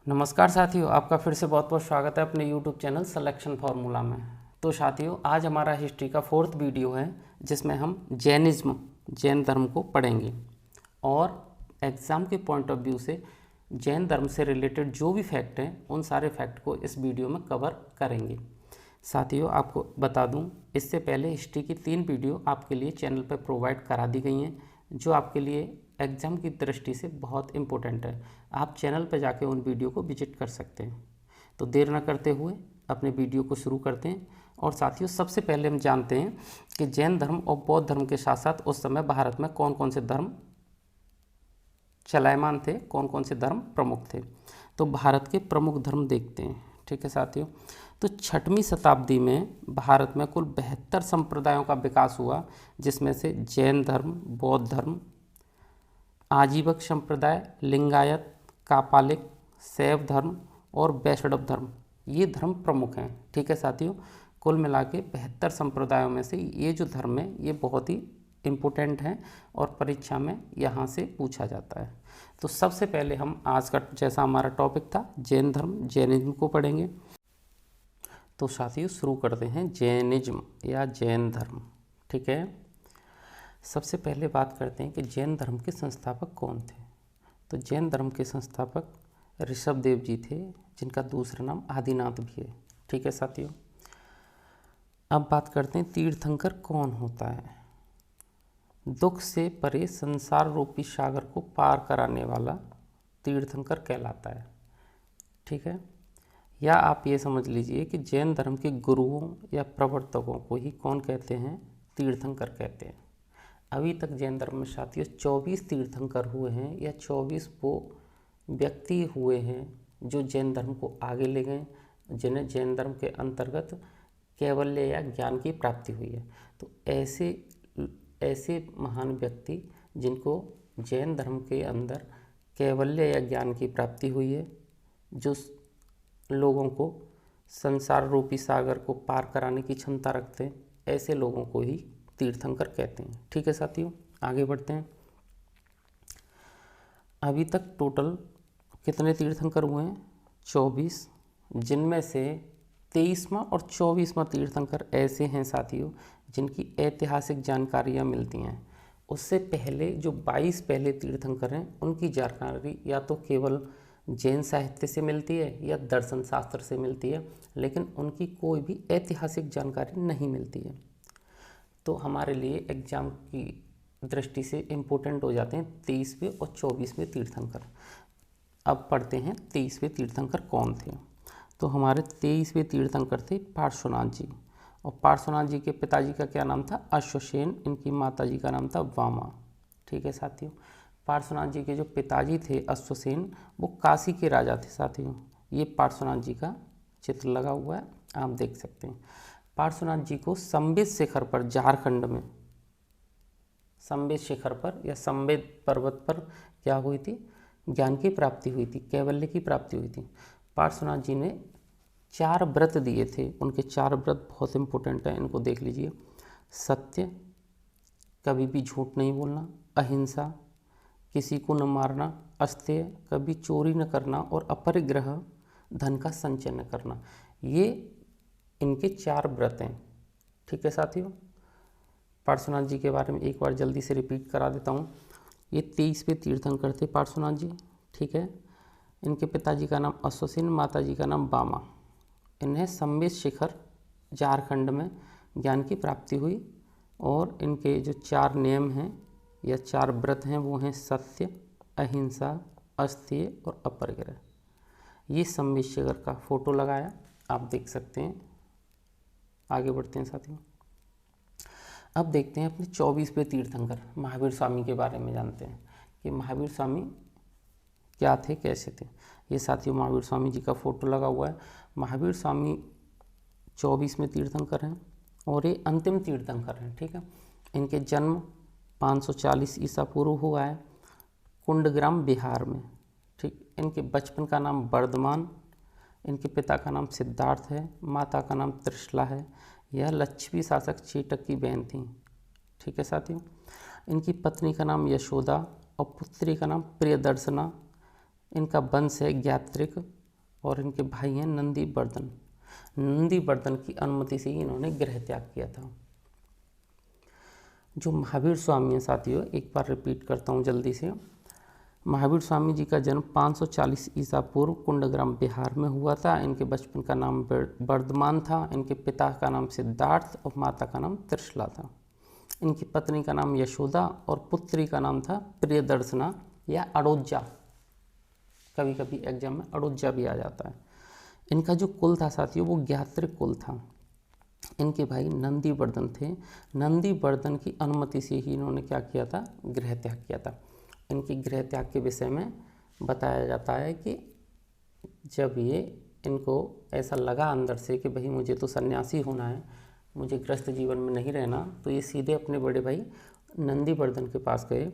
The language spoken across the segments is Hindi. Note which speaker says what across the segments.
Speaker 1: नमस्कार साथियों, आपका फिर से बहुत बहुत स्वागत है अपने YouTube चैनल सिलेक्शन फार्मूला में। तो साथियों, आज हमारा हिस्ट्री का 4th वीडियो है जिसमें हम जैन धर्म को पढ़ेंगे और एग्ज़ाम के पॉइंट ऑफ व्यू से जैन धर्म से रिलेटेड जो भी फैक्ट हैं उन सारे फैक्ट को इस वीडियो में कवर करेंगे। साथियों, आपको बता दूं, इससे पहले हिस्ट्री की 3 वीडियो आपके लिए चैनल पर प्रोवाइड करा दी गई हैं जो आपके लिए एग्ज़ाम की दृष्टि से बहुत इम्पोर्टेंट है। आप चैनल पर जाके उन वीडियो को विजिट कर सकते हैं। तो देर न करते हुए अपने वीडियो को शुरू करते हैं। और साथियों, सबसे पहले हम जानते हैं कि जैन धर्म और बौद्ध धर्म के साथ साथ उस समय भारत में कौन कौन से धर्म चलायमान थे, कौन कौन से धर्म प्रमुख थे। तो भारत के प्रमुख धर्म देखते हैं। ठीक है साथियों, तो 6वीं शताब्दी में भारत में कुल 72 संप्रदायों का विकास हुआ, जिसमें से जैन धर्म, बौद्ध धर्म, आजीवक संप्रदाय, लिंगायत, कापालिक, शैव धर्म और वैष्णव धर्म, ये धर्म प्रमुख हैं। ठीक है साथियों, कुल मिला के 72 संप्रदायों में से ये जो धर्म है ये बहुत ही इम्पोर्टेंट हैं और परीक्षा में यहाँ से पूछा जाता है। तो सबसे पहले हम आज का जैसा हमारा टॉपिक था जैन धर्म, जैनिज्म को पढ़ेंगे। तो साथियों, शुरू करते हैं जैनिज्म या जैन धर्म। ठीक है, सबसे पहले बात करते हैं कि जैन धर्म के संस्थापक कौन थे। तो जैन धर्म के संस्थापक ऋषभदेव जी थे, जिनका दूसरा नाम आदिनाथ भी है। ठीक है साथियों, अब बात करते हैं तीर्थंकर कौन होता है। दुख से परे संसार रूपी सागर को पार कराने वाला तीर्थंकर कहलाता है। ठीक है, या आप ये समझ लीजिए कि जैन धर्म के गुरुओं या प्रवर्तकों को ही कौन कहते हैं, तीर्थंकर कहते हैं। अभी तक जैन धर्म में साथियों 24 तीर्थंकर हुए हैं या 24 वो व्यक्ति हुए हैं जो जैन धर्म को आगे ले गए, जिन्हें जैन धर्म के अंतर्गत कैवल्य या ज्ञान की प्राप्ति हुई है। तो ऐसे महान व्यक्ति जिनको जैन धर्म के अंदर कैवल्य या ज्ञान की प्राप्ति हुई है, जो लोगों को संसार रूपी सागर को पार कराने की क्षमता रखते हैं, ऐसे लोगों को ही तीर्थंकर कहते हैं। ठीक है साथियों, आगे बढ़ते हैं। अभी तक टोटल कितने तीर्थंकर हुए हैं? 24, जिनमें से 23वां और 24वां तीर्थंकर ऐसे हैं साथियों जिनकी ऐतिहासिक जानकारियाँ मिलती हैं। उससे पहले जो 22 पहले तीर्थंकर हैं उनकी जानकारी या तो केवल जैन साहित्य से मिलती है या दर्शन शास्त्र से मिलती है, लेकिन उनकी कोई भी ऐतिहासिक जानकारी नहीं मिलती है। तो हमारे लिए एग्ज़ाम की दृष्टि से इम्पोर्टेंट हो जाते हैं 23वें और 24वें तीर्थंकर। अब पढ़ते हैं 23वें तीर्थंकर कौन थे। तो हमारे 23वें तीर्थंकर थे पार्श्वनाथ जी। और पार्श्वनाथ जी के पिताजी का क्या नाम था? अश्वसेन। इनकी माता जी का नाम था वामा। ठीक है साथियों, पार्श्वनाथ जी के जो पिताजी थे अश्वसेन, वो काशी के राजा थे साथियों। ये पार्श्वनाथ जी का चित्र लगा हुआ है, आप देख सकते हैं। पार्श्वनाथ जी को संवेद शिखर पर, झारखंड में संवेद शिखर पर या संवेद पर्वत पर क्या हुई थी? ज्ञान की प्राप्ति हुई थी, कैवल्य की प्राप्ति हुई थी। पार्श्वनाथ जी ने 4 व्रत दिए थे। उनके 4 व्रत बहुत इंपॉर्टेंट हैं, इनको देख लीजिए। सत्य, कभी भी झूठ नहीं बोलना, अहिंसा, किसी को न मारना, अस्तेय, कभी चोरी न करना, और अपरिग्रह, धन का संचय न करना। ये इनके 4 व्रत हैं। ठीक है साथियों, पार्श्वनाथ जी के बारे में एक बार जल्दी से रिपीट करा देता हूँ। ये 23वें तीर्थंकर थे पार्श्वनाथ जी। ठीक है, इनके पिताजी का नाम अश्वसेन, माता जी का नाम वामा। इन्हें संवेद शिखर झारखंड में ज्ञान की प्राप्ति हुई। और इनके जो 4 नियम हैं या 4 व्रत हैं वो हैं सत्य, अहिंसा, अस्तेय और अपरिग्रह। ये संवेद शिखर का फोटो लगाया, आप देख सकते हैं। आगे बढ़ते हैं साथियों। अब देखते हैं अपने 24वें तीर्थंकर महावीर स्वामी के बारे में जानते हैं कि महावीर स्वामी क्या थे, कैसे थे। ये साथियों महावीर स्वामी जी का फोटो लगा हुआ है। महावीर स्वामी 24वें तीर्थंकर हैं और ये अंतिम तीर्थंकर हैं। ठीक है, इनके जन्म 540 ईसा पूर्व हुआ है कुंडग्राम, बिहार में। ठीक, इनके बचपन का नाम वर्धमान, इनके पिता का नाम सिद्धार्थ है, माता का नाम त्रिशला है। यह लक्ष्मी शासक चेटक की बहन थी। ठीक है साथियों, इनकी पत्नी का नाम यशोदा और पुत्री का नाम प्रियदर्शना। इनका वंश है ज्ञात्रिक और इनके भाई हैं नंदीवर्धन। नंदीवर्धन की अनुमति से ही इन्होंने गृह त्याग किया था। जो महावीर स्वामी हैं साथियों, एक बार रिपीट करता हूँ जल्दी से। महावीर स्वामी जी का जन्म 540 ईसा पूर्व कुंडग्राम बिहार में हुआ था। इनके बचपन का नाम वर्धमान था। इनके पिता का नाम सिद्धार्थ और माता का नाम त्रिशला था। इनकी पत्नी का नाम यशोदा और पुत्री का नाम था प्रियदर्शना या अड़ोजा। कभी कभी एग्जाम में अड़ोजा भी आ जाता है। इनका जो कुल था साथियों वो ज्ञात्रिक कुल था। इनके भाई नंदीवर्धन थे। नंदीवर्धन की अनुमति से ही इन्होंने क्या किया था, गृह त्याग किया था। इनकी गृह त्याग के विषय में बताया जाता है कि जब ये इनको ऐसा लगा अंदर से कि भाई मुझे तो सन्यासी होना है, मुझे गृहस्थ जीवन में नहीं रहना, तो ये सीधे अपने बड़े भाई नंदीवर्धन के पास गए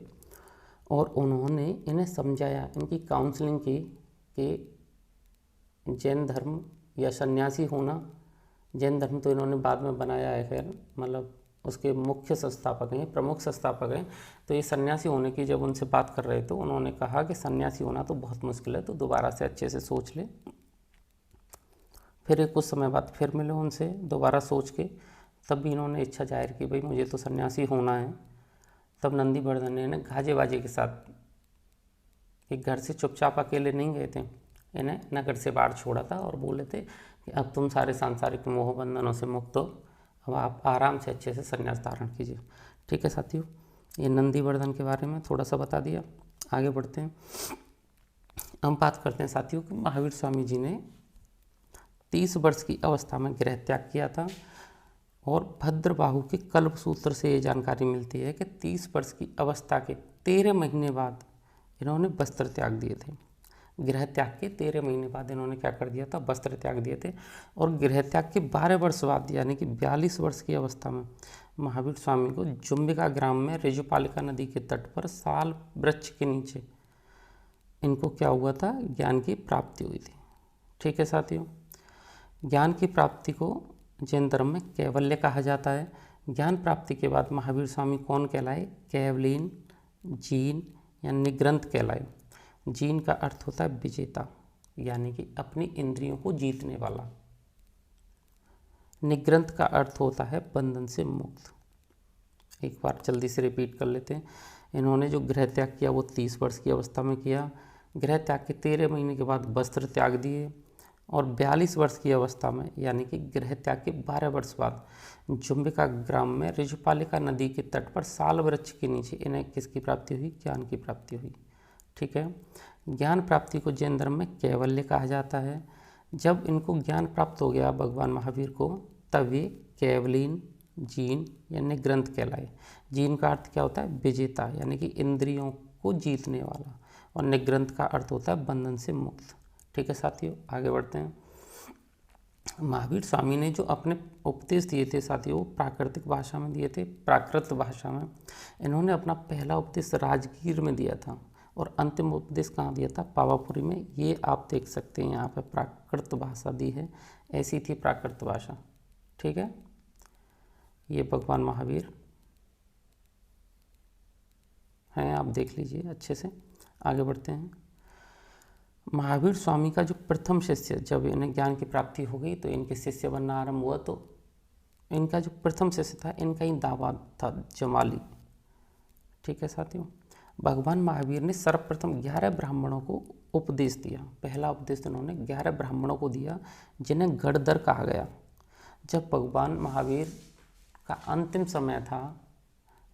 Speaker 1: और उन्होंने इन्हें समझाया, इनकी काउंसलिंग की कि जैन धर्म या सन्यासी होना, जैन धर्म तो इन्होंने बाद में बनाया है, खैर मतलब उसके मुख्य संस्थापक हैं, प्रमुख संस्थापक हैं। तो ये सन्यासी होने की जब उनसे बात कर रहे थे, उन्होंने कहा कि सन्यासी होना तो बहुत मुश्किल है, तो दोबारा से अच्छे से सोच ले। फिर एक कुछ समय बाद फिर मिले उनसे दोबारा सोच के, तब भी इन्होंने इच्छा जाहिर की भाई मुझे तो सन्यासी होना है। तब नंदीवर्धन ने इन्हें घाजे बाजे के साथ, एक घर से चुपचाप अकेले नहीं गए थे, इन्हें नगर से बाहर छोड़ा था और बोले थे कि अब तुम सारे सांसारिक मोह बंधनों से मुक्त हो, अब आप आराम से अच्छे से संन्यास धारण कीजिए। ठीक है साथियों, ये नंदीवर्धन के बारे में थोड़ा सा बता दिया। आगे बढ़ते हैं। हम बात करते हैं साथियों कि महावीर स्वामी जी ने 30 वर्ष की अवस्था में गृह त्याग किया था और भद्रबाहु के कल्पसूत्र से ये जानकारी मिलती है कि 30 वर्ष की अवस्था के 13 महीने बाद इन्होंने वस्त्र त्याग दिए थे। गृह त्याग के 13 महीने बाद इन्होंने क्या कर दिया था, वस्त्र त्याग दिए थे। और गृह त्याग के 12 वर्ष बाद यानी कि 42 वर्ष की अवस्था में महावीर स्वामी को जुम्बिका ग्राम में ऋजुपालिका नदी के तट पर साल वृक्ष के नीचे इनको क्या हुआ था, ज्ञान की प्राप्ति हुई थी। ठीक है साथियों, ज्ञान की प्राप्ति को जैन धर्म में कैवल्य कहा जाता है। ज्ञान प्राप्ति के बाद महावीर स्वामी कौन कहलाए, कैवलीन, जीन या निग्रंथ कहलाए। जीन का अर्थ होता है विजेता, यानी कि अपनी इंद्रियों को जीतने वाला। निग्रंथ का अर्थ होता है बंधन से मुक्त। एक बार जल्दी से रिपीट कर लेते हैं। इन्होंने जो गृह त्याग किया वो 30 वर्ष की अवस्था में किया। गृह त्याग के 13 महीने के बाद वस्त्र त्याग दिए और 42 वर्ष की अवस्था में यानी कि गृह त्याग के 12 वर्ष बाद जुम्बिका ग्राम में ऋजुपालिका नदी के तट पर साल वृक्ष के नीचे इन्हें किसकी प्राप्ति हुई, ज्ञान की प्राप्ति हुई। ठीक है, ज्ञान प्राप्ति को जैन धर्म में कैवल्य कहा जाता है। जब इनको ज्ञान प्राप्त हो गया भगवान महावीर को, तब ये कैवलीन, जीन या निग्रंथ कहलाए। जीन का अर्थ क्या होता है, विजेता, यानी कि इंद्रियों को जीतने वाला, और निग्रंथ का अर्थ होता है बंधन से मुक्त। ठीक है साथियों, आगे बढ़ते हैं। महावीर स्वामी ने जो अपने उपदेश दिए थे साथियों, वो प्राकृतिक भाषा में दिए थे, प्राकृत भाषा में। इन्होंने अपना पहला उपदेश राजगीर में दिया था और अंतिम उपदेश कहाँ दिया था, पावापुरी में। ये आप देख सकते हैं यहाँ पे प्राकृत भाषा दी है, ऐसी थी प्राकृत भाषा। ठीक है, ये भगवान महावीर हैं, आप देख लीजिए अच्छे से। आगे बढ़ते हैं। महावीर स्वामी का जो प्रथम शिष्य, जब इन्हें ज्ञान की प्राप्ति हो गई तो इनके शिष्य बनना आरंभ हुआ, तो इनका जो प्रथम शिष्य था इनका ही दामाद था जमाली। ठीक है साथियों, भगवान महावीर ने सर्वप्रथम 11 ब्राह्मणों को उपदेश दिया। पहला उपदेश उन्होंने 11 ब्राह्मणों को दिया जिन्हें गणधर कहा गया। जब भगवान महावीर का अंतिम समय था,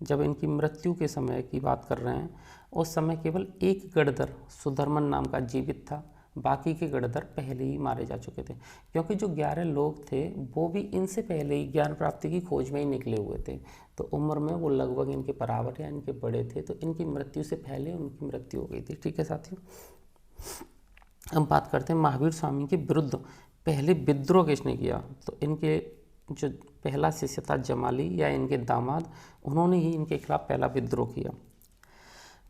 Speaker 1: जब इनकी मृत्यु के समय की बात कर रहे हैं, उस समय केवल एक गणधर सुधर्मन नाम का जीवित था, बाकी के गणधर पहले ही मारे जा चुके थे। क्योंकि जो 11 लोग थे वो भी इनसे पहले ही ज्ञान प्राप्ति की खोज में ही निकले हुए थे, तो उम्र में वो लगभग इनके बराबर या इनके बड़े थे, तो इनकी मृत्यु से पहले उनकी मृत्यु हो गई थी। ठीक है साथियों, हम बात करते हैं महावीर स्वामी के विरुद्ध पहले विद्रोह किसने किया। तो इनके जो पहला शिष्य था जमाली या इनके दामाद, उन्होंने ही इनके खिलाफ पहला विद्रोह किया।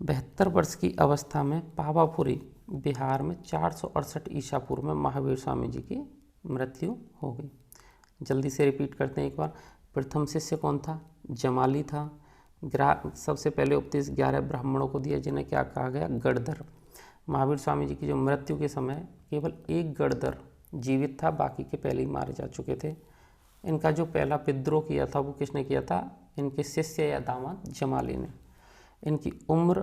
Speaker 1: 72 वर्ष की अवस्था में पावापुरी बिहार में 468 ईसा पूर्व में महावीर स्वामी जी की मृत्यु हो गई। जल्दी से रिपीट करते हैं एक बार। प्रथम शिष्य कौन था, जमाली था। सबसे पहले उपदेश 11 ब्राह्मणों को दिया जिन्हें क्या कहा गया, गणधर। महावीर स्वामी जी की जो मृत्यु के समय केवल एक गणधर जीवित था, बाकी के पहले ही मारे जा चुके थे। इनका जो पहला विद्रोह किया था वो किसने किया था? इनके शिष्य या दामाद जमाली ने। इनकी उम्र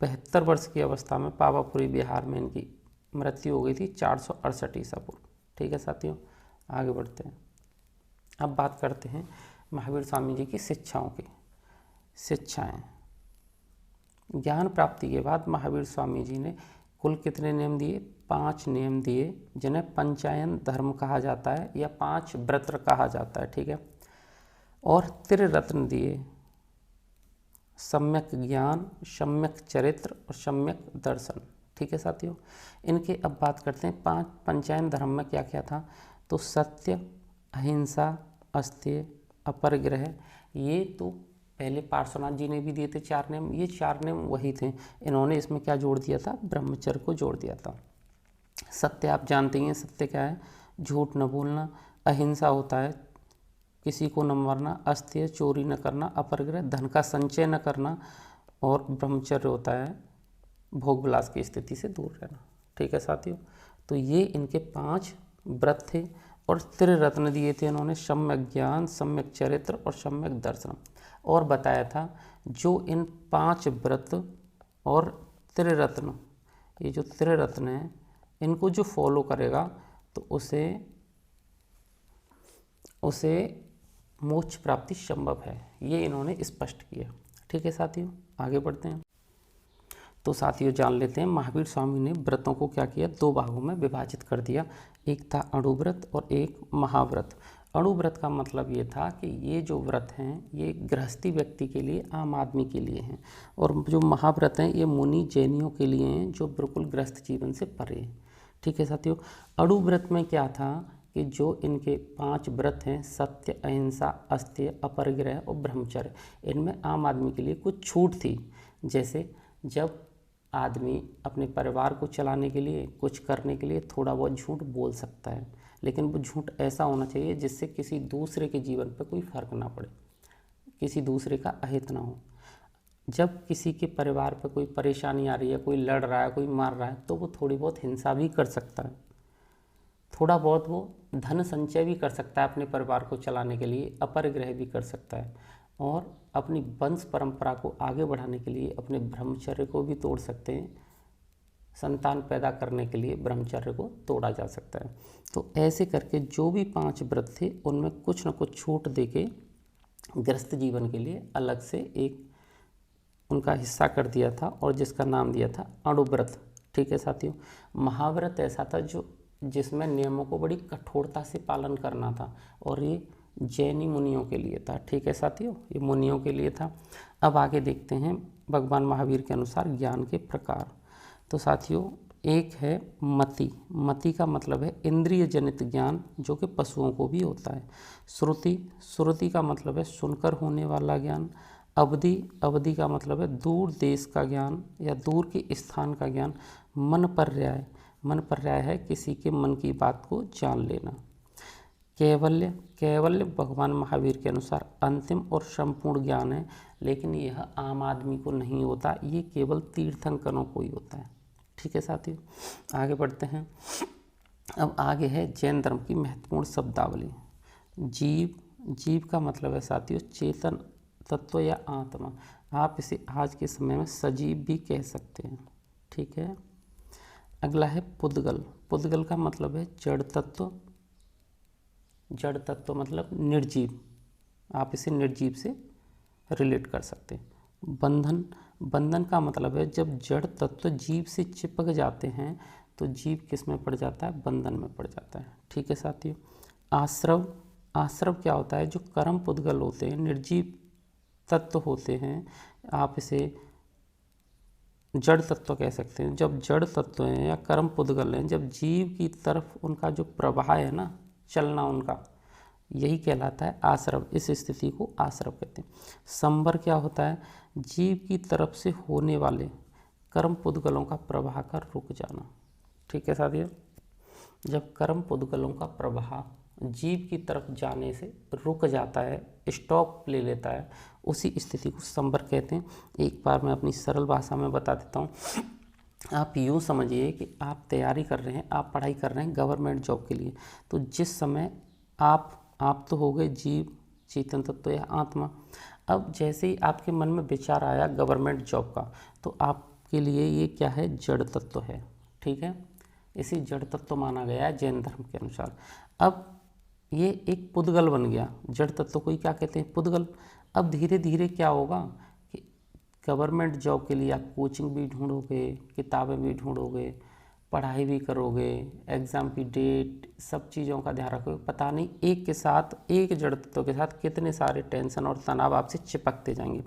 Speaker 1: 72 वर्ष की अवस्था में पावापुरी बिहार में इनकी मृत्यु हो गई थी 468 ईसा पूर्व। ठीक है साथियों, आगे बढ़ते हैं। अब बात करते हैं महावीर स्वामी जी की शिक्षाओं की। शिक्षाएं। ज्ञान प्राप्ति के बाद महावीर स्वामी जी ने कुल कितने नियम दिए? 5 नियम दिए, जिन्हें पंचायन धर्म कहा जाता है या 5 व्रत कहा जाता है। ठीक है, और त्रिरत्न दिए, सम्यक ज्ञान, सम्यक चरित्र और सम्यक दर्शन। ठीक है साथियों, इनके अब बात करते हैं 5 पंचायन धर्म में क्या क्या था। तो सत्य, अहिंसा, अस्तेय, अपरिग्रह, ये तो पहले पार्श्वनाथ जी ने भी दिए थे 4 नियम, ये 4 नियम वही थे। इन्होंने इसमें क्या जोड़ दिया था? ब्रह्मचर्य को जोड़ दिया था। सत्य आप जानते ही हैं, सत्य क्या है? झूठ न बोलना। अहिंसा होता है किसी को न मारना। अस्तेय चोरी न करना। अपरिग्रह धन का संचय न करना। और ब्रह्मचर्य होता है भोग विलास की स्थिति से दूर रहना। ठीक है साथियों, तो ये इनके 5 व्रत थे। और त्रिरत्न दिए थे इन्होंने, सम्यक ज्ञान, सम्यक चरित्र और सम्यक दर्शन। और बताया था जो इन 5 व्रत और त्रिरत्न, ये जो त्रिरत्न है, इनको जो फॉलो करेगा तो उसे मोक्ष प्राप्ति संभव है, ये इन्होंने स्पष्ट किया। ठीक है साथियों, आगे बढ़ते हैं। तो साथियों जान लेते हैं महावीर स्वामी ने व्रतों को क्या किया? 2 भागों में विभाजित कर दिया। एक था अणुव्रत और एक महाव्रत। अणुव्रत का मतलब ये था कि ये जो व्रत हैं ये गृहस्थी व्यक्ति के लिए, आम आदमी के लिए हैं, और जो महाव्रत हैं ये मुनि जैनियों के लिए हैं जो बिल्कुल गृहस्थ जीवन से परे हैं। ठीक है साथियों, अणुव्रत में क्या था कि जो इनके 5 व्रत हैं, सत्य, अहिंसा, अस्तेय, अपरिग्रह और ब्रह्मचर्य, इनमें आम आदमी के लिए कुछ छूट थी। जैसे जब आदमी अपने परिवार को चलाने के लिए, कुछ करने के लिए थोड़ा बहुत झूठ बोल सकता है, लेकिन वो झूठ ऐसा होना चाहिए जिससे किसी दूसरे के जीवन पर कोई फर्क ना पड़े, किसी दूसरे का अहित ना हो। जब किसी के परिवार पर कोई परेशानी आ रही है, कोई लड़ रहा है, कोई मार रहा है, तो वो थोड़ी बहुत हिंसा भी कर सकता है, थोड़ा बहुत वो धन संचय भी कर सकता है अपने परिवार को चलाने के लिए, अपरिग्रह भी कर सकता है, और अपनी वंश परंपरा को आगे बढ़ाने के लिए अपने ब्रह्मचर्य को भी तोड़ सकते हैं। संतान पैदा करने के लिए ब्रह्मचर्य को तोड़ा जा सकता है। तो ऐसे करके जो भी 5 व्रत थे उनमें कुछ न कुछ छूट देके गृहस्थ जीवन के लिए अलग से एक उनका हिस्सा कर दिया था, और जिसका नाम दिया था अणुव्रत। ठीक है साथियों, महाव्रत ऐसा था जिसमें नियमों को बड़ी कठोरता से पालन करना था, और ये जैनी मुनियों के लिए था। ठीक है साथियों, ये मुनियों के लिए था। अब आगे देखते हैं भगवान महावीर के अनुसार ज्ञान के प्रकार। तो साथियों, एक है मति। मति का मतलब है इंद्रिय जनित ज्ञान, जो कि पशुओं को भी होता है। श्रुति, श्रुति का मतलब है सुनकर होने वाला ज्ञान। अवधि, अवधि का मतलब है दूर देश का ज्ञान या दूर के स्थान का ज्ञान। मन पर्याय, मन पर्याय है किसी के मन की बात को जान लेना। कैवल्य, कैवल्य भगवान महावीर के अनुसार अंतिम और संपूर्ण ज्ञान है, लेकिन यह आम आदमी को नहीं होता, ये केवल तीर्थंकरों को ही होता है। ठीक है साथियों, आगे बढ़ते हैं। अब आगे है जैन धर्म की महत्वपूर्ण शब्दावली। जीव, जीव का मतलब है साथियों चेतन तत्व या आत्मा। आप इसे आज के समय में सजीव भी कह सकते हैं। ठीक है, अगला है पुद्गल। पुद्गल का मतलब है जड़ तत्व। जड़ तत्व मतलब निर्जीव, आप इसे निर्जीव से रिलेट कर सकते हैं। बंधन, बंधन का मतलब है जब जड़ तत्व जीव से चिपक जाते हैं तो जीव किस में पड़ जाता है? बंधन में पड़ जाता है। ठीक है साथियों, आश्रव, आश्रव क्या होता है? जो कर्म पुद्गल होते हैं, निर्जीव तत्व होते हैं, आप इसे जड़ तत्व कह सकते हैं। जब जड़ तत्व हैं या कर्म पुद्गल हैं, जब जीव की तरफ उनका जो प्रवाह है ना, चलना उनका, यही कहलाता है आश्रव। इस स्थिति को आश्रव कहते हैं। संवर क्या होता है? जीव की तरफ से होने वाले कर्म पुद्गलों का प्रवाह का रुक जाना। ठीक है साथियों, जब कर्म पुद्गलों का प्रवाह जीव की तरफ जाने से रुक जाता है, स्टॉप ले लेता है, उसी स्थिति को संवर कहते हैं। एक बार मैं अपनी सरल भाषा में बता देता हूँ। आप यूँ समझिए कि आप तैयारी कर रहे हैं, आप पढ़ाई कर रहे हैं गवर्नमेंट जॉब के लिए। तो जिस समय आप तो हो गए जीव, चेतन तत्व या आत्मा। अब जैसे ही आपके मन में विचार आया गवर्नमेंट जॉब का, तो आपके लिए ये क्या है, जड़ तत्व है। ठीक है, इसी जड़ तत्व माना गया है जैन धर्म के अनुसार। अब ये एक पुद्गल बन गया, जड़ तत्व को ही क्या कहते हैं, पुद्गल। अब धीरे धीरे क्या होगा कि गवर्नमेंट जॉब के लिए आप कोचिंग भी ढूंढोगे, किताबें भी ढूंढोगे, पढ़ाई भी करोगे, एग्ज़ाम की डेट, सब चीज़ों का ध्यान रखोगे। पता नहीं एक के साथ, एक जड़ तत्व के साथ कितने सारे टेंशन और तनाव आपसे चिपकते जाएंगे।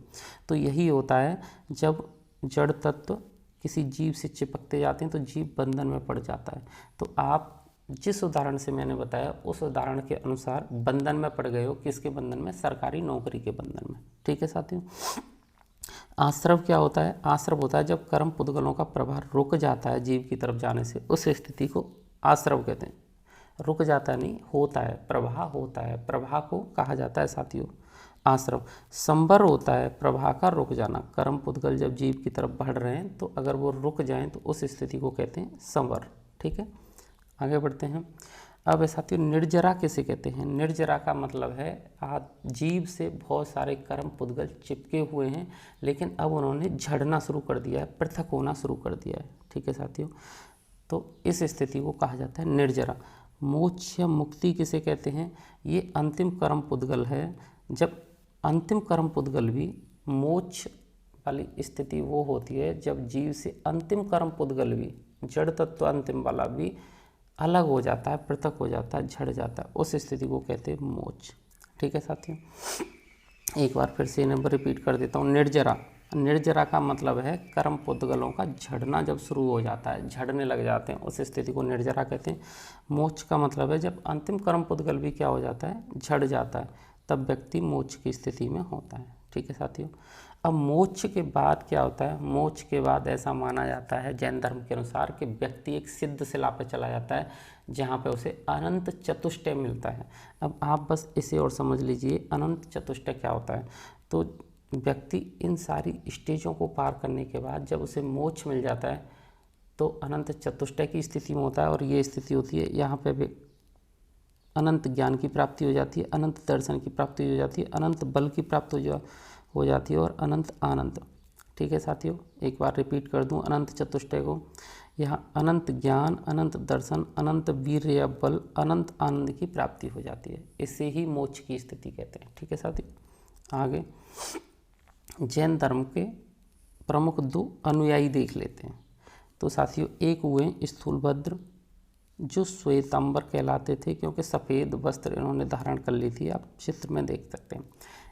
Speaker 1: तो यही होता है जब जड़ तत्व किसी जीव से चिपकते जाते हैं तो जीव बंधन में पड़ जाता है। तो आप जिस उदाहरण से मैंने बताया उस उदाहरण के अनुसार बंधन में पड़ गए हो। किसके बंधन में, सरकारी नौकरी के बंधन में। ठीक है साथियों। आश्रव क्या होता है, आश्रव होता है जब कर्म पुद्गलों का प्रभाव रुक जाता है जीव की तरफ जाने से, उस स्थिति को आश्रव कहते हैं। रुक जाता नहीं, होता है, प्रवाह होता है, प्रवाह को कहा जाता है साथियों आश्रव। संवर होता है प्रवाह का रुक जाना। कर्म पुद्गल जब जीव की तरफ बढ़ रहे हैं तो अगर वो रुक जाएं तो उस स्थिति को कहते हैं संवर। ठीक है, आगे बढ़ते हैं। अब साथियों निर्जरा किसे कहते हैं, निर्जरा का मतलब है जीव से बहुत सारे कर्म पुद्गल चिपके हुए हैं, लेकिन अब उन्होंने झड़ना शुरू कर दिया है, पृथक होना शुरू कर दिया है। ठीक है साथियों, तो इस स्थिति को कहा जाता है निर्जरा। मोक्ष या मुक्ति किसे कहते हैं, ये अंतिम कर्म पुद्गल है। जब अंतिम कर्म पुद्गल भी, मोक्ष वाली स्थिति वो होती है जब जीव से अंतिम कर्म पुद्गल भी, जड़ तत्व अंतिम वाला भी अलग हो जाता है, पृथक हो जाता है, झड़ जाता है, उस स्थिति को कहते हैं मोक्ष। ठीक है साथियों, एक बार फिर से नंबर रिपीट कर देता हूँ। निर्जरा, निर्जरा का मतलब है कर्म पुद्गलों का झड़ना जब शुरू हो जाता है, झड़ने लग जाते हैं, उस स्थिति को निर्जरा कहते हैं। मोक्ष का मतलब है जब अंतिम कर्म पुद्गल भी क्या हो जाता है, झड़ जाता है, तब व्यक्ति मोक्ष की स्थिति में होता है। ठीक है साथियों। अब मोक्ष के बाद क्या होता है, मोक्ष के बाद ऐसा माना जाता है जैन धर्म के अनुसार कि व्यक्ति एक सिद्ध शिला पर चला जाता है जहाँ पे उसे अनंत चतुष्टय मिलता है। अब आप बस इसे और समझ लीजिए, अनंत चतुष्टय क्या होता है। तो व्यक्ति इन सारी स्टेजों को पार करने के बाद जब उसे मोक्ष मिल जाता है तो अनंत चतुष्टय की स्थिति में होता है, और ये स्थिति होती है यहाँ पे भी अनंत ज्ञान की प्राप्ति हो जाती है, अनंत दर्शन की प्राप्ति हो जाती है, अनंत बल की प्राप्ति हो जाती है, और अनंत आनंद। ठीक है साथियों, एक बार रिपीट कर दूं अनंत चतुष्टय को। यहाँ अनंत ज्ञान, अनंत दर्शन, अनंत वीर्य या बल, अनंत आनंद की प्राप्ति हो जाती है। इसे ही मोक्ष की स्थिति कहते हैं। ठीक है साथियों, आगे जैन धर्म के प्रमुख 2 अनुयायी देख लेते हैं। तो साथियों एक हुए स्थूलभद्र, जो श्वेतांबर कहलाते थे क्योंकि सफ़ेद वस्त्र इन्होंने धारण कर ली थी, आप चित्र में देख सकते हैं।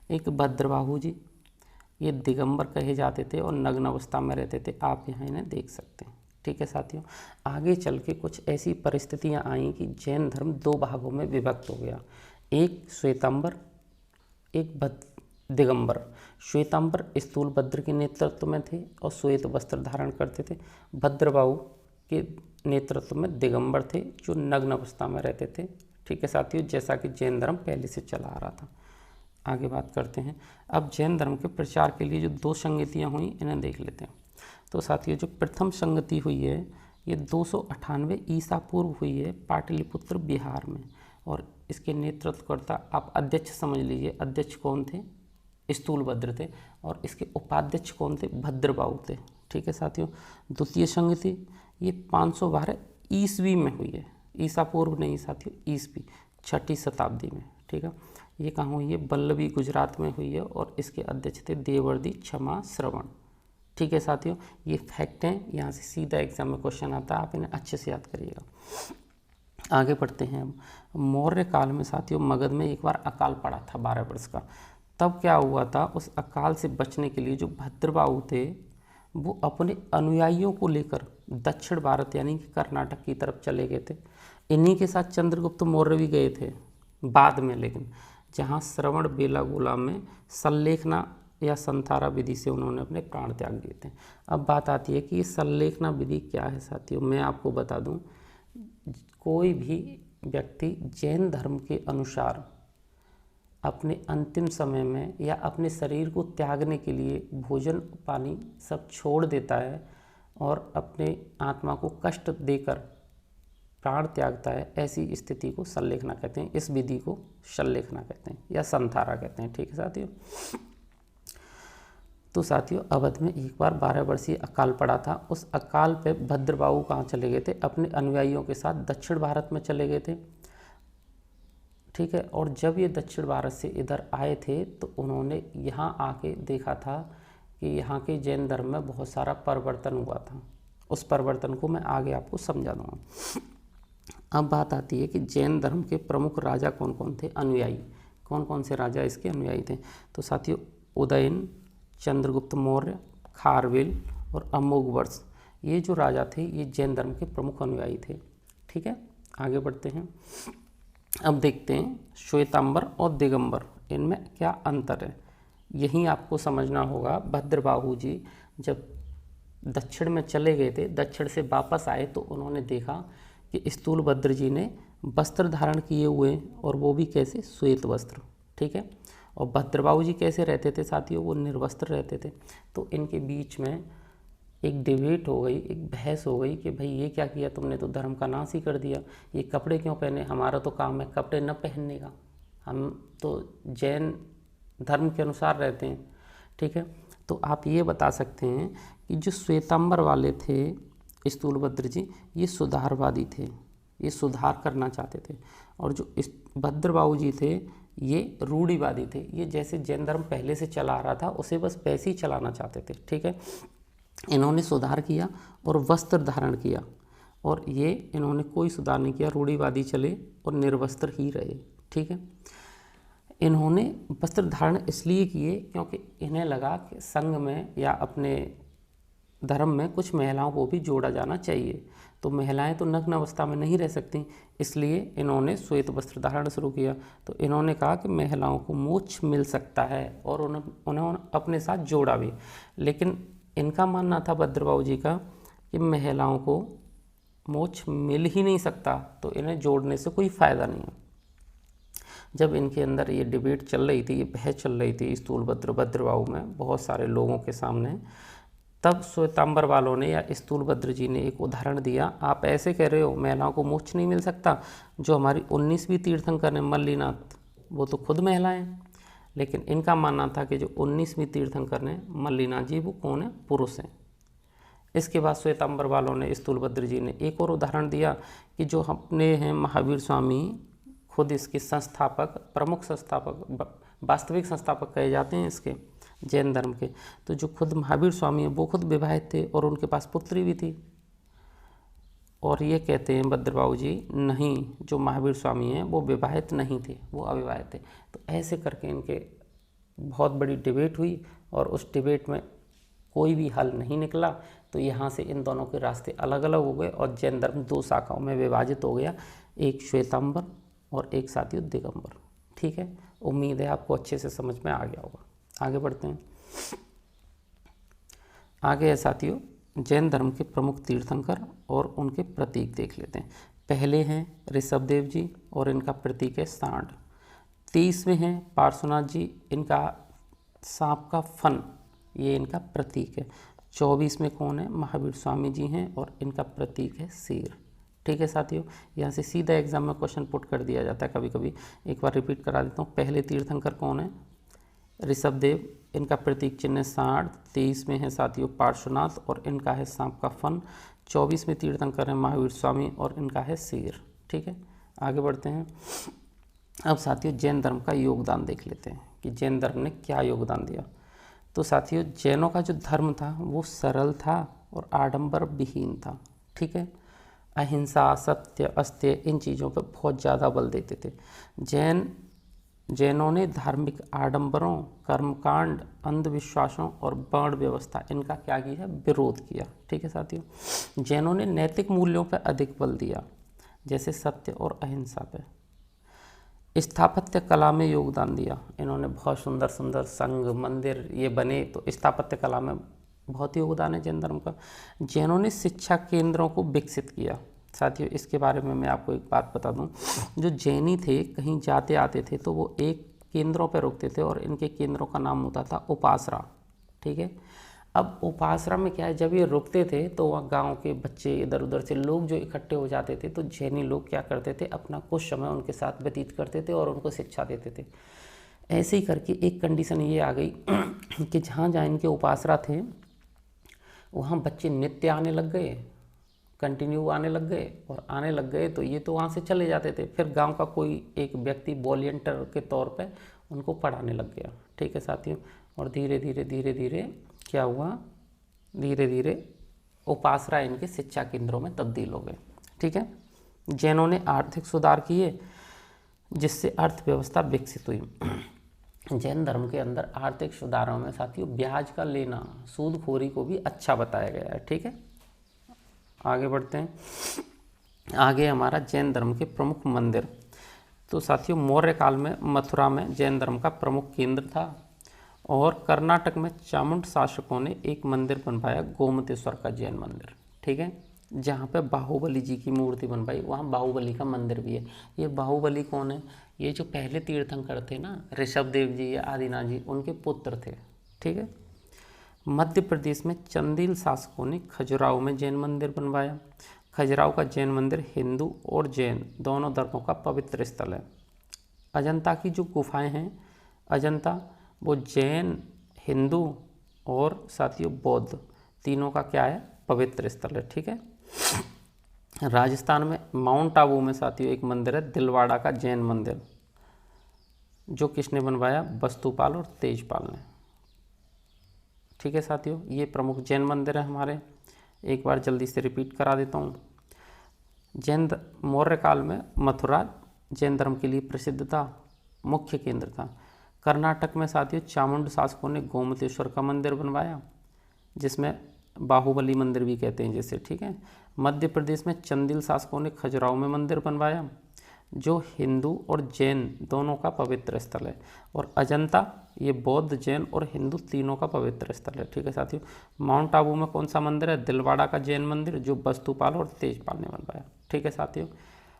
Speaker 1: एक भद्रबाहु जी, ये दिगंबर कहे जाते थे और नग्न अवस्था में रहते थे, आप यहाँ इन्हें देख सकते हैं। ठीक है साथियों, आगे चल के कुछ ऐसी परिस्थितियाँ आई कि जैन धर्म 2 भागों में विभक्त हो गया, एक श्वेतांबर, एक दिगंबर। श्वेतांबर स्थूलभद्र के नेतृत्व में थे और श्वेत वस्त्र धारण करते थे। भद्रबाहु के नेतृत्व में दिगंबर थे जो नग्न अवस्था में रहते थे। ठीक है साथियों, जैसा कि जैन धर्म पहले से चला आ रहा था। आगे बात करते हैं। अब जैन धर्म के प्रचार के लिए जो 2 संगतियाँ हुई इन्हें देख लेते हैं। तो साथियों जो प्रथम संगति हुई है ये 298 ईसा पूर्व हुई है पाटलिपुत्र बिहार में, और इसके नेतृत्वकर्ता आप अध्यक्ष समझ लीजिए। अध्यक्ष कौन थे, स्थूलभद्र थे, और इसके उपाध्यक्ष कौन थे, भद्रबाहु थे। ठीक है साथियों, द्वितीय संगति ये 512 ईस्वी में हुई है, ईसा पूर्व नहीं साथियों, ईस्वी 6ठी शताब्दी में। ठीक है, ये कहाँ हुई है, बल्लभी गुजरात में हुई है, और इसके अध्यक्ष थे देवर्दी क्षमा श्रवण। ठीक है साथियों, ये फैक्ट हैं, यहाँ से सीधा एग्जाम में क्वेश्चन आता है, आप इन्हें अच्छे से याद करिएगा। आगे बढ़ते हैं। मौर्य काल में साथियों मगध में एक बार अकाल पड़ा था 12 वर्ष का। तब क्या हुआ था, उस अकाल से बचने के लिए जो भद्रबाहु थे वो अपने अनुयायियों को लेकर दक्षिण भारत यानी कि कर्नाटक की तरफ चले गए थे। इन्हीं के साथ चंद्रगुप्त मौर्य भी गए थे बाद में, लेकिन जहाँ श्रवण बेलागोला में संलेखना या संथारा विधि से उन्होंने अपने प्राण त्याग दिए थे। अब बात आती है कि ये संलेखना विधि क्या है साथियों, मैं आपको बता दूं, कोई भी व्यक्ति जैन धर्म के अनुसार अपने अंतिम समय में या अपने शरीर को त्यागने के लिए भोजन पानी सब छोड़ देता है, और अपने आत्मा को कष्ट देकर प्राण त्यागता है, ऐसी स्थिति को संलेखना कहते हैं। इस विधि को संलेखना कहते हैं या संथारा कहते हैं। ठीक है साथियों। तो साथियों, अवध में एक बार 12 वर्षीय अकाल पड़ा था। उस अकाल पे भद्रबाहु कहाँ चले गए थे? अपने अनुयायियों के साथ दक्षिण भारत में चले गए थे। ठीक है। और जब ये दक्षिण भारत से इधर आए थे तो उन्होंने यहाँ आके देखा था कि यहाँ के जैन धर्म में बहुत सारा परिवर्तन हुआ था। उस परिवर्तन को मैं आगे आपको समझा दूँगा। अब बात आती है कि जैन धर्म के प्रमुख राजा कौन कौन थे, अनुयायी कौन कौन से राजा इसके अनुयायी थे। तो साथियों, उदयन, चंद्रगुप्त मौर्य, खारवेल और अमोघवर्ष, ये जो राजा थे ये जैन धर्म के प्रमुख अनुयायी थे। ठीक है, आगे बढ़ते हैं। अब देखते हैं श्वेतांबर और दिगंबर, इनमें क्या अंतर है, यही आपको समझना होगा। भद्रबाहु जी जब दक्षिण में चले गए थे, दक्षिण से वापस आए तो उन्होंने देखा कि स्थूलभद्र जी ने वस्त्र धारण किए हुए, और वो भी कैसे? श्वेत वस्त्र। ठीक है। और भद्रबाहु जी कैसे रहते थे साथियों? वो निर्वस्त्र रहते थे। तो इनके बीच में एक डिबेट हो गई, एक बहस हो गई कि भाई ये क्या किया तुमने, तो धर्म का नाश ही कर दिया, ये कपड़े क्यों पहने, हमारा तो काम है कपड़े न पहनने का, हम तो जैन धर्म के अनुसार रहते हैं। ठीक है। तो आप ये बता सकते हैं कि जो श्वेतांबर वाले थे स्थूलभद्र जी, ये सुधारवादी थे, ये सुधार करना चाहते थे। और जो इस भद्रबाहु जी थे ये रूढ़िवादी थे, ये जैसे जैन धर्म पहले से चला आ रहा था उसे बस वैसे ही चलाना चाहते थे। ठीक है। इन्होंने सुधार किया और वस्त्र धारण किया, और ये इन्होंने कोई सुधार नहीं किया, रूढ़िवादी चले और निर्वस्त्र ही रहे। ठीक है। इन्होंने वस्त्र धारण इसलिए किए क्योंकि इन्हें लगा कि संघ में या अपने धर्म में कुछ महिलाओं को भी जोड़ा जाना चाहिए, तो महिलाएं तो नग्न अवस्था में नहीं रह सकती, इसलिए इन्होंने श्वेत वस्त्र धारण शुरू किया। तो इन्होंने कहा कि महिलाओं को मोक्ष मिल सकता है, और उन्होंने अपने साथ जोड़ा भी। लेकिन इनका मानना था भद्रबाहु जी का कि महिलाओं को मोक्ष मिल ही नहीं सकता, तो इन्हें जोड़ने से कोई फ़ायदा नहीं है। जब इनके अंदर ये डिबेट चल रही थी, ये बहस चल रही थी स्थूलभद्र भद्रबाहु में बहुत सारे लोगों के सामने, तब श्वेतांबर वालों ने या स्थूलभद्र जी ने एक उदाहरण दिया। आप ऐसे कह रहे हो महिलाओं को मोक्ष नहीं मिल सकता, जो हमारी 19वीं तीर्थंकर ने मल्लीनाथ, वो तो खुद महिलाएं हैं। लेकिन इनका मानना था कि जो 19वीं तीर्थंकर ने मल्लीनाथ जी, वो कौन है? पुरुष हैं। इसके बाद श्वेतांबर वालों ने, स्थूलभद्र जी ने एक और उदाहरण दिया कि जो अपने हैं महावीर स्वामी, खुद इसके संस्थापक, प्रमुख संस्थापक, वास्तविक संस्थापक कहे जाते हैं इसके जैन धर्म के, तो जो खुद महावीर स्वामी हैं वो खुद विवाहित थे और उनके पास पुत्री भी थी। और ये कहते हैं भद्रबाहु जी, नहीं, जो महावीर स्वामी हैं वो विवाहित नहीं थे, वो अविवाहित थे। तो ऐसे करके इनके बहुत बड़ी डिबेट हुई, और उस डिबेट में कोई भी हल नहीं निकला। तो यहाँ से इन दोनों के रास्ते अलग अलग हो गए और जैन धर्म 2 शाखाओं में विभाजित हो गया, एक श्वेतांबर और एक साथियों दिगंबर। ठीक है, उम्मीद है आपको अच्छे से समझ में आ गया होगा। आगे बढ़ते हैं। आगे है साथियों जैन धर्म के प्रमुख तीर्थंकर और उनके प्रतीक देख लेते हैं। पहले हैं ऋषभदेव जी और इनका प्रतीक है सांड। 23वें हैं पार्श्वनाथ जी, इनका सांप का फन, ये इनका प्रतीक है। 24 में कौन है? महावीर स्वामी जी हैं और इनका प्रतीक है शेर। ठीक है साथियों, यहाँ से सीधा एग्जाम में क्वेश्चन पुट कर दिया जाता है कभी कभी, एक बार रिपीट करा देता हूँ। पहले तीर्थंकर कौन है? ऋषभदेव, इनका प्रतीक चिन्ह सांड। 23 में है साथियों पार्श्वनाथ और इनका है सांप का फन। 24 में तीर्थंकर है महावीर स्वामी और इनका है शेर। ठीक है, आगे बढ़ते हैं। अब साथियों जैन धर्म का योगदान देख लेते हैं कि जैन धर्म ने क्या योगदान दिया। तो साथियों जैनों का जो धर्म था वो सरल था और आडंबर विहीन था। ठीक है, अहिंसा, सत्य, अस्त्य, इन चीज़ों पर बहुत ज़्यादा बल देते थे। जैनों ने धार्मिक आडंबरों, कर्मकांड, अंधविश्वासों और वर्ण व्यवस्था, इनका क्या किया? विरोध किया। ठीक है साथियों, जैनों ने नैतिक मूल्यों पर अधिक बल दिया, जैसे सत्य और अहिंसा पे। स्थापत्य कला में योगदान दिया, इन्होंने बहुत सुंदर सुंदर संघ, मंदिर ये बने, तो स्थापत्य कला में बहुत योगदान है जैन धर्म का। जैनों ने शिक्षा केंद्रों को विकसित किया। साथियों इसके बारे में मैं आपको एक बात बता दूं, जो जैनी थे कहीं जाते आते थे तो वो एक केंद्रों पर रुकते थे और इनके केंद्रों का नाम होता था उपासरा। ठीक है, अब उपासरा में क्या है, जब ये रुकते थे तो वहाँ गांव के बच्चे इधर उधर से लोग जो इकट्ठे हो जाते थे, तो जैनी लोग क्या करते थे, अपना कुछ समय उनके साथ व्यतीत करते थे और उनको शिक्षा देते थे। ऐसे ही करके एक कंडीशन ये आ गई कि जहाँ जहाँ इनके उपासरा थे वहाँ बच्चे नित्य आने लग गए, कंटिन्यू आने लग गए, और आने लग गए तो ये तो वहाँ से चले जाते थे, फिर गांव का कोई एक व्यक्ति वॉलंटियर के तौर पे उनको पढ़ाने लग गया। ठीक है साथियों, और धीरे धीरे धीरे धीरे क्या हुआ, धीरे धीरे उपासरा इनके शिक्षा केंद्रों में तब्दील हो गए। ठीक है, जैनों ने आर्थिक सुधार किए जिससे अर्थव्यवस्था विकसित हुई। जैन धर्म के अंदर आर्थिक सुधारों में साथियों ब्याज का लेना, सूदखोरी को भी अच्छा बताया गया है। ठीक है, आगे बढ़ते हैं। आगे हमारा जैन धर्म के प्रमुख मंदिर। तो साथियों मौर्य काल में मथुरा में जैन धर्म का प्रमुख केंद्र था, और कर्नाटक में चामुंड शासकों ने एक मंदिर बनवाया, गोमतेश्वर का जैन मंदिर। ठीक है, जहाँ पे बाहुबली जी की मूर्ति बनवाई, वहाँ बाहुबली का मंदिर भी है। ये बाहुबली कौन है, ये जो पहले तीर्थंकर थे ना, ऋषभदेव जी या आदिनाथ जी, उनके पुत्र थे। ठीक है, मध्य प्रदेश में चंदेल शासकों ने खजुराहो में जैन मंदिर बनवाया। खजुराहो का जैन मंदिर हिंदू और जैन दोनों धर्मों का पवित्र स्थल है। अजंता की जो गुफाएं हैं, अजंता वो जैन, हिंदू और साथियों बौद्ध तीनों का क्या है, पवित्र स्थल है। ठीक है, राजस्थान में माउंट आबू में साथियों एक मंदिर है, दिलवाड़ा का जैन मंदिर, जो किसने बनवाया, वस्तुपाल और तेजपाल ने। ठीक है साथियों, ये प्रमुख जैन मंदिर है हमारे। एक बार जल्दी से रिपीट करा देता हूँ। मौर्य काल में मथुरा जैन धर्म के लिए प्रसिद्ध था, मुख्य केंद्र था। कर्नाटक में साथियों चामुंड शासकों ने गोमतेश्वर का मंदिर बनवाया, जिसमें बाहुबली मंदिर भी कहते हैं जैसे। ठीक है, मध्य प्रदेश में चंदेल शासकों ने खजुराहो में मंदिर बनवाया, जो हिंदू और जैन दोनों का पवित्र स्थल है। और अजंता ये बौद्ध, जैन और हिंदू तीनों का पवित्र स्थल है। ठीक है साथियों, माउंट आबू में कौन सा मंदिर है, दिलवाड़ा का जैन मंदिर, जो वस्तुपाल और तेजपाल ने बनवाया। ठीक है साथियों,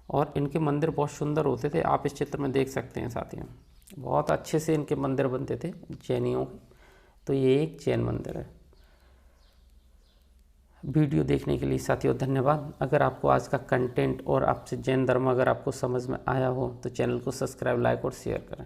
Speaker 1: और इनके मंदिर बहुत सुंदर होते थे, आप इस चित्र में देख सकते हैं साथियों, बहुत अच्छे से इनके मंदिर बनते थे जैनियों के। तो ये एक जैन मंदिर है। वीडियो देखने के लिए साथियों धन्यवाद। अगर आपको आज का कंटेंट और आपसे जैन धर्म अगर आपको समझ में आया हो तो चैनल को सब्सक्राइब, लाइक और शेयर करें।